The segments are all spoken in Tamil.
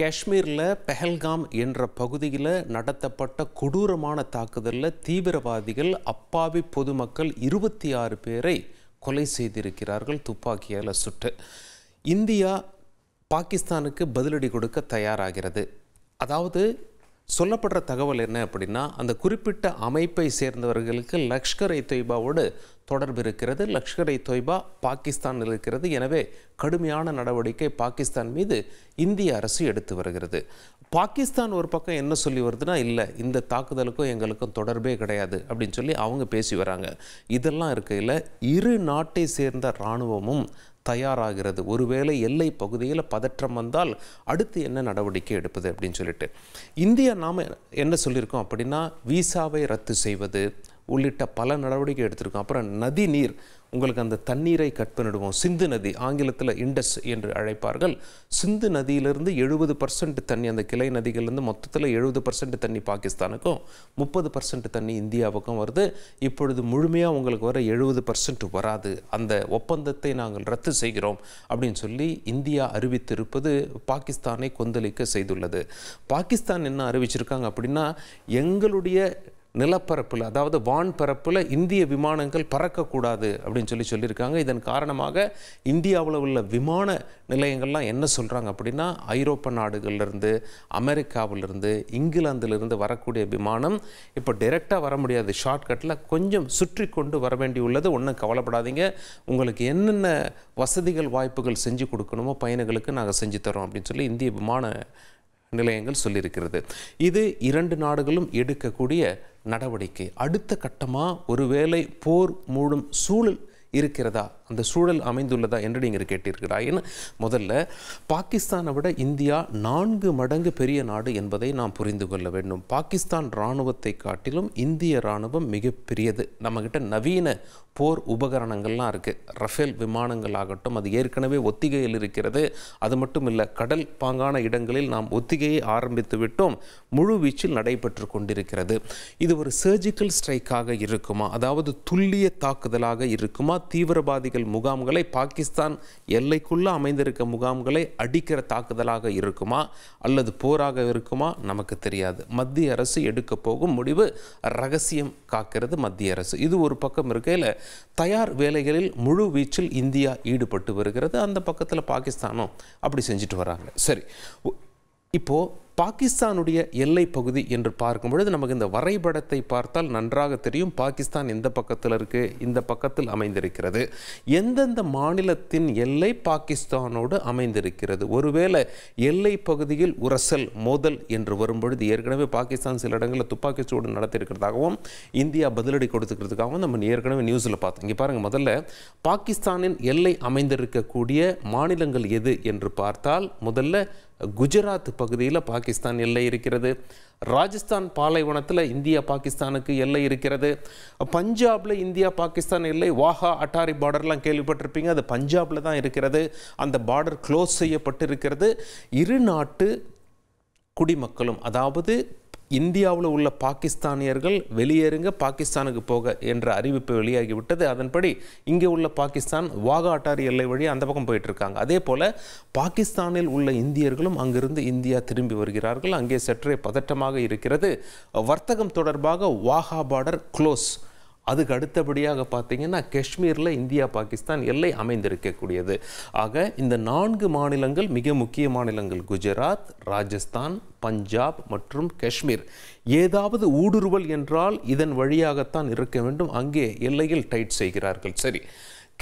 காஷ்மீரில் பெஹல்காம் என்ற பகுதியில் நடத்தப்பட்ட கொடூரமான தாக்குதலில் தீவிரவாதிகள் அப்பாவி பொதுமக்கள் 26 பேரை கொலை செய்திருக்கிறார்கள் துப்பாக்கியால் சுட்டு. இந்தியா பாகிஸ்தானுக்கு பதிலடி கொடுக்க தயாராகிறது. அதாவது சொல்லப்படுற தகவல் என்ன அப்படின்னா, அந்த குறிப்பிட்ட அமைப்பை சேர்ந்தவர்களுக்கு லஷ்கர்-இ-தொய்பாவோடு தொடர்பு இருக்கிறது. லஷ்கர்-இ-தொய்பா பாகிஸ்தானில் இருக்கிறது. எனவே கடுமையான நடவடிக்கை பாகிஸ்தான் மீது இந்திய அரசு எடுத்து வருகிறது. பாகிஸ்தான் ஒரு பக்கம் என்ன சொல்லி வருதுன்னா, இல்லை இந்த தாக்குதலுக்கும் எங்களுக்கும் தொடர்பே கிடையாது அப்படின்னு சொல்லி அவங்க பேசி வராங்க. இதெல்லாம் இருக்கையில் இரு நாட்டை சேர்ந்த இராணுவமும் தயாராகிறது. ஒருவேளை எல்லை பகுதியில் பதற்றம் வந்தால் அடுத்து என்ன நடவடிக்கை எடுப்பது அப்படின்னு சொல்லிட்டு இந்தியா நாம் என்ன சொல்லியிருக்கோம் அப்படின்னா, விசாவை ரத்து செய்வது உள்ளிட்ட பல நடவடிக்கை எடுத்திருக்கோம். அப்புறம் நதி நீர், உங்களுக்கு அந்த தண்ணீரை கட் பண்ணிடுவோம். சிந்து நதி, ஆங்கிலத்தில் இண்டஸ் என்று அழைப்பார்கள். சிந்து நதியிலிருந்து 70% தண்ணி, அந்த கிளை நதிகளிலிருந்து மொத்தத்தில் 70% தண்ணி பாகிஸ்தானுக்கும் 30% தண்ணி இந்தியாவுக்கும் வருது. இப்பொழுது முழுமையாக உங்களுக்கு வர 70% வராது. அந்த ஒப்பந்தத்தை நாங்கள் ரத்து செய்கிறோம் அப்படின்னு சொல்லி இந்தியா அறிவித்திருப்பது பாகிஸ்தானை கொந்தளிக்க செய்துள்ளது. பாகிஸ்தான் என்ன அறிவிச்சிருக்காங்க அப்படின்னா, எங்களுடைய நிலப்பரப்பில், அதாவது வான்பரப்பில் இந்திய விமானங்கள் பறக்கக்கூடாது அப்படின்னு சொல்லியிருக்காங்க. இதன் காரணமாக இந்தியாவில் உள்ள விமான நிலையங்கள்லாம் என்ன சொல்கிறாங்க அப்படின்னா, ஐரோப்பா நாடுகளிலிருந்து, அமெரிக்காவிலிருந்து, இங்கிலாந்திலிருந்து வரக்கூடிய விமானம் இப்போ டைரெக்டாக வர முடியாது. ஷார்ட்கட்டில் கொஞ்சம் சுற்றி கொண்டு வர வேண்டியுள்ளது. ஒன்றும் கவலைப்படாதீங்க, உங்களுக்கு என்னென்ன வசதிகள் வாய்ப்புகள் செஞ்சு கொடுக்கணுமோ பயணிகளுக்கு நாங்கள் செஞ்சு தரோம் அப்படின்னு சொல்லி இந்திய விமான நிலையங்கள் சொல்லியிருக்கிறது. இது இரண்டு நாடுகளும் எடுக்கக்கூடிய நடவடிக்கை. அடுத்த கட்டமாக ஒருவேளை போர் மூடும் சூழல் இருக்கிறதா, அந்த சூழல் அமைந்துள்ளதா என்று நீங்கள் கேட்டிருக்கிறாயின், முதல்ல பாகிஸ்தானை விட இந்தியா 4 மடங்கு பெரிய நாடு என்பதை நாம் புரிந்து கொள்ள வேண்டும். பாகிஸ்தான் இராணுவத்தை காட்டிலும் இந்திய இராணுவம் மிகப்பெரியது. நம்மக்கிட்ட நவீன போர் உபகரணங்கள்லாம் இருக்குது. ரஃபேல் விமானங்கள் ஆகட்டும், அது ஏற்கனவே ஒத்திகையில் இருக்கிறது. அது மட்டும் இல்லை, கடல் பாங்கான இடங்களில் நாம் ஒத்திகையை ஆரம்பித்து விட்டோம். முழு வீச்சில் நடைபெற்று கொண்டிருக்கிறது. இது ஒரு சர்ஜிக்கல் ஸ்ட்ரைக்காக இருக்குமா, அதாவது துல்லிய தாக்குதலாக இருக்குமா, தீவிரவாதிகள் முகாம்களை, பாகிஸ்தான் எல்லைக்குள்ள அமைந்திருக்க முகாம்களை அடிக்கிற தாக்குதலாக இருக்குமா, அல்லது போராக இருக்குமா, நமக்கு தெரியாது. மத்திய அரசு எடுக்க போகும் முடிவு ரகசியம் காக்கிறது மத்திய அரசு. இது ஒரு பக்கம் இருக்கையில் தயார் வேலைகளில் முழு வீச்சில் இந்தியா ஈடுபட்டு வருகிறது. அந்த பக்கத்தில் பாகிஸ்தானும் அப்படி செஞ்சுட்டு வராங்க. சரி, இப்போது பாகிஸ்தானுடைய எல்லை பகுதி என்று பார்க்கும் பொழுது நமக்கு இந்த வரைபடத்தை பார்த்தால் நன்றாக தெரியும். பாகிஸ்தான் எந்த பக்கத்தில் இருக்குது, இந்த பக்கத்தில் அமைந்திருக்கிறது. எந்தெந்த மாநிலத்தின் எல்லை பாகிஸ்தானோடு அமைந்திருக்கிறது. ஒருவேளை எல்லை பகுதியில் உரசல், மோதல் என்று வரும்பொழுது, ஏற்கனவே பாகிஸ்தான் சில இடங்களில் துப்பாக்கி சூடு நடத்தியிருக்கிறதாகவும் இந்தியா பதிலடி கொடுத்துக்கிறதுக்காகவும் நம்ம ஏற்கனவே நியூஸில் பார்த்தோம். இங்கே பாருங்கள், முதல்ல பாகிஸ்தானின் எல்லை அமைந்திருக்கக்கூடிய மாநிலங்கள் எது என்று பார்த்தால், முதல்ல குஜராத் பகுதியில் பாகிஸ்தான் எல்லை இருக்கிறது. ராஜஸ்தான் பாலைவனத்தில் இந்தியா பாகிஸ்தானுக்கு எல்லை இருக்கிறது. பஞ்சாபில் இந்தியா பாகிஸ்தான் எல்லை, வாகா அட்டாரி பார்டர்லாம் கேள்விப்பட்டிருப்பீங்க, அது பஞ்சாபில் தான் இருக்கிறது. அந்த பார்டர் க்ளோஸ் செய்யப்பட்டிருக்கிறது. இரு நாட்டு குடிமக்களும், அதாவது இந்தியாவில் உள்ள பாகிஸ்தானியர்கள் வெளியேறுங்க, பாகிஸ்தானுக்கு போக என்ற அறிவிப்பு வெளியாகிவிட்டது. அதன்படி இங்கே உள்ள பாகிஸ்தான் வாகா அட்டாரி எல்லை வழி அந்த பக்கம் போயிட்டு இருக்காங்க. அதே போல் பாகிஸ்தானில் உள்ள இந்தியர்களும் அங்கிருந்து இந்தியா திரும்பி வருகிறார்கள். அங்கே சற்றே பதட்டமாக இருக்கிறது. வர்த்தகம் தொடர்பாக வாகா பார்டர் க்ளோஸ். அதுக்கு அடுத்தபடியாக பார்த்தீங்கன்னா காஷ்மீரில் இந்தியா பாகிஸ்தான் எல்லை அமைந்திருக்கக்கூடியது. ஆக இந்த 4 மாநிலங்கள் மிக முக்கிய மாநிலங்கள். குஜராத், ராஜஸ்தான், பஞ்சாப் மற்றும் காஷ்மீர். ஏதாவது ஊடுருவல் என்றால் இதன் வழியாகத்தான் இருக்க வேண்டும். அங்கே எல்லையில் டைட் செய்கிறார்கள். சரி,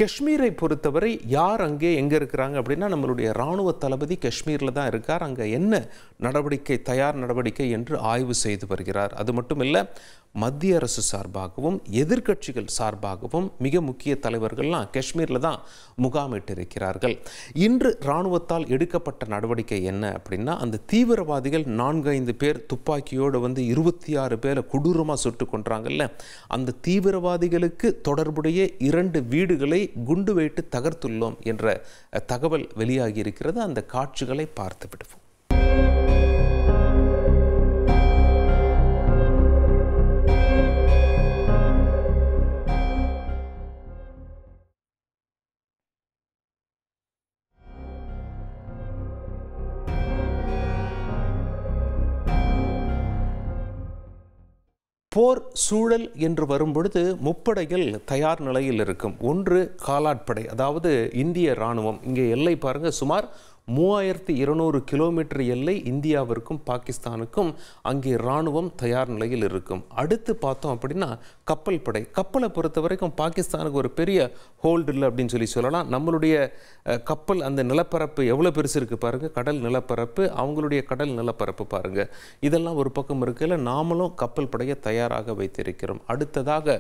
காஷ்மீரை பொறுத்தவரை யார் அங்கே எங்கே இருக்கிறாங்க அப்படின்னா, நம்மளுடைய இராணுவ தளபதி காஷ்மீரில் தான் இருக்கார். அங்கே என்ன நடவடிக்கை, தயார் நடவடிக்கை என்று ஆய்வு செய்து வருகிறார். அது மட்டும் இல்லை, மத்திய அரசு சார்பாகவும் எதிர்க்கட்சிகள் சார்பாகவும் மிக முக்கிய தலைவர்கள்லாம் காஷ்மீரில் தான் முகாமிட்டிருக்கிறார்கள். இன்று இராணுவத்தால் எடுக்கப்பட்ட நடவடிக்கை என்ன அப்படின்னா, அந்த தீவிரவாதிகள் 4-5 பேர் துப்பாக்கியோடு வந்து 26 பேரை கொடூரமாக சுட்டு கொன்றாங்கல்ல, அந்த தீவிரவாதிகளுக்கு தொடர்புடைய 2 வீடுகளை குண்டு வைத்து தகர்த்துள்ளோம் என்ற தகவல் வெளியாகி இருக்கிறது. அந்த காட்சிகளை பார்த்து விடுவோம். போர் சூழல் என்று வரும்பொழுது முப்படைகள் தயார் நிலையில் இருக்கும். ஒன்று காலாட்படை, அதாவது இந்திய இராணுவம். இங்கே எல்லை பாருங்க, சுமார் 3200 கிலோமீட்டர் எல்லை இந்தியாவிற்கும் பாகிஸ்தானுக்கும். அங்கே இராணுவம் தயார் நிலையில் இருக்கும். அடுத்து பார்த்தோம் அப்படின்னா கப்பல் படை. கப்பலை பொறுத்த வரைக்கும் பாகிஸ்தானுக்கு ஒரு பெரிய ஹோல்டு இல்லை அப்படின்னு சொல்லலாம். நம்மளுடைய கப்பல் அந்த நிலப்பரப்பு எவ்வளோ பெருசு இருக்குது பாருங்கள், கடல் நிலப்பரப்பு, அவங்களுடைய கடல் நிலப்பரப்பு பாருங்கள். இதெல்லாம் ஒரு பக்கம் இருக்குல்ல, நாமளும் கப்பல் படையை தயாராக வைத்திருக்கிறோம். அடுத்ததாக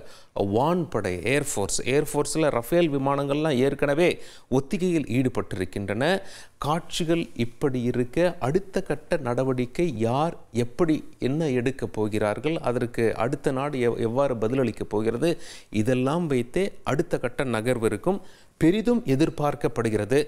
வான்படை, ஏர்ஃபோர்ஸ். ஏர்ஃபோர்ஸில் ரஃபேல் விமானங்கள்லாம் ஏற்கனவே ஒத்திகையில் ஈடுபட்டிருக்கின்றன. காட்சிகள் இப்படி இருக்க அடுத்த கட்ட நடவடிக்கை யார் எப்படி என்ன எடுக்க போகிறார்கள், அதற்கு அடுத்த நாடு எவ்வாறு பதிலளிக்க போகிறது, இதெல்லாம் வைத்தே அடுத்த கட்ட நகர்வு இருக்கும். பெரிதும் எதிர்பார்க்கப்படுகிறது.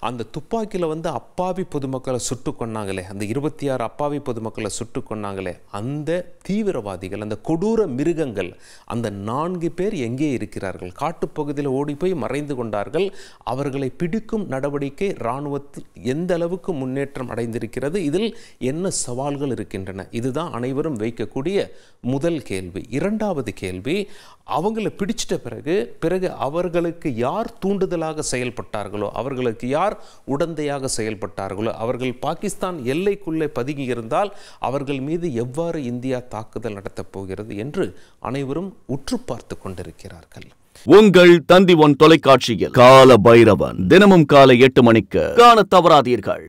அந்த துப்பாக்கியில் அப்பாவி பொதுமக்களை சுட்டு கொன்னாங்களே, அந்த 26 அப்பாவி பொதுமக்களை சுட்டு கொன்னாங்களே, அந்த தீவிரவாதிகள், அந்த கொடூர மிருகங்கள், அந்த 4 பேர் எங்கே இருக்கிறார்கள்? காட்டுப்பகுதியில் ஓடி போய் மறைந்து கொண்டார்கள். அவர்களை பிடிக்கும் நடவடிக்கை இராணுவத்தில் எந்த அளவுக்கு முன்னேற்றம் அடைந்திருக்கிறது? இதில் என்ன சவால்கள் இருக்கின்றன? இதுதான் அனைவரும் வைக்கக்கூடிய முதல் கேள்வி. இரண்டாவது கேள்வி, அவங்கள பிடிச்சிட்ட பிறகு அவர்களுக்கு யார் தூண்டுதலாக செயல்பட்டார்களோ, அவர்களுக்கு யார் உடந்தையாக செயல்பட்டார்களோ, அவர்கள் பாகிஸ்தான் எல்லைக்குள்ளே பதுங்கி இருந்தால் அவர்கள் மீது எவ்வாறு இந்தியா தாக்குதல் நடத்தப் போகிறது என்று அனைவரும் உற்று பார்த்து கொண்டிருக்கிறார்கள். உங்கள் தந்தி ஒன் தொலைக்காட்சியில் கால பைரவன் தினமும் காலை 8 மணிக்கு காண தவறாதீர்கள்.